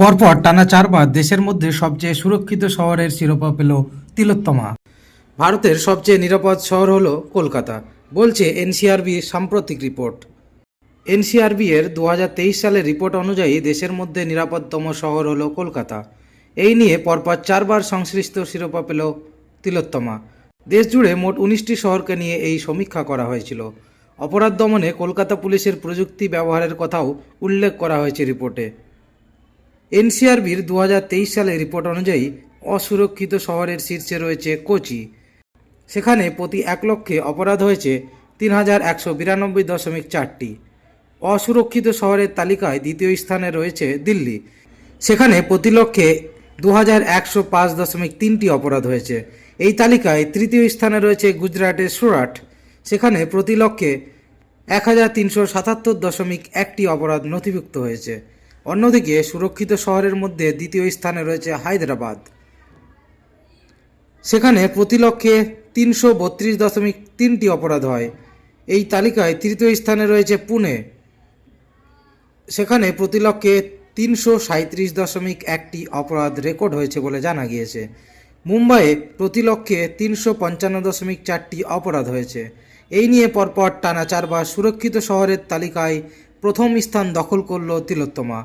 পরপর টানা চারবার দেশের মধ্যে সবচেয়ে সুরক্ষিত শহরের শিরোপা পেল তিলোত্তমা। ভারতের সবচেয়ে নিরাপদ শহর হলো কলকাতা, বলছে এনসিআরবির সাম্প্রতিক রিপোর্ট। এনসিআরবি এর 2023 সালের রিপোর্ট অনুযায়ী দেশের মধ্যে নিরাপদতম শহর হলো কলকাতা। এই নিয়ে পরপর চারবার সংশ্লিষ্ট শিরোপা পেল তিলোত্তমা। দেশ জুড়ে মোট 19টি শহরকে নিয়ে এই সমীক্ষা করা হয়েছিল। অপরাধ দমনে কলকাতা পুলিশের প্রযুক্তি ব্যবহারের কথাও উল্লেখ করা হয়েছে রিপোর্টে। এনসিআরবির 2023 সালের রিপোর্ট অনুযায়ী অসুরক্ষিত শহরের শীর্ষে রয়েছে কোচি। সেখানে প্রতি 1 লক্ষে অপরাধ হয়েছে 3192.4টি। অসুরক্ষিত শহরের তালিকায় দ্বিতীয় স্থানে রয়েছে দিল্লি। সেখানে প্রতি লক্ষে 2105.3টি অপরাধ হয়েছে। এই তালিকায় তৃতীয় স্থানে রয়েছে গুজরাটের সুরাট। সেখানে প্রতি লক্ষে 1377.1টি অপরাধ নথিভুক্ত হয়েছে। অন্যদিকে সুরক্ষিত শহরের মধ্যে দ্বিতীয় স্থানে রয়েছে হায়দ্রাবাদ। সেখানে প্রতি লক্ষে 332.3টি অপরাধ হয়। এই তালিকায় তৃতীয় স্থানে রয়েছে পুনে। সেখানে প্রতি লক্ষে 337.1টি অপরাধ রেকর্ড হয়েছে বলে জানা গিয়েছে। মুম্বাইয়ে প্রতি লক্ষে 355.4টি অপরাধ হয়েছে। এই নিয়ে পরপর টানা চারবার সুরক্ষিত শহরের তালিকায় প্রথম স্থান দখল করল তিলোত্তমা।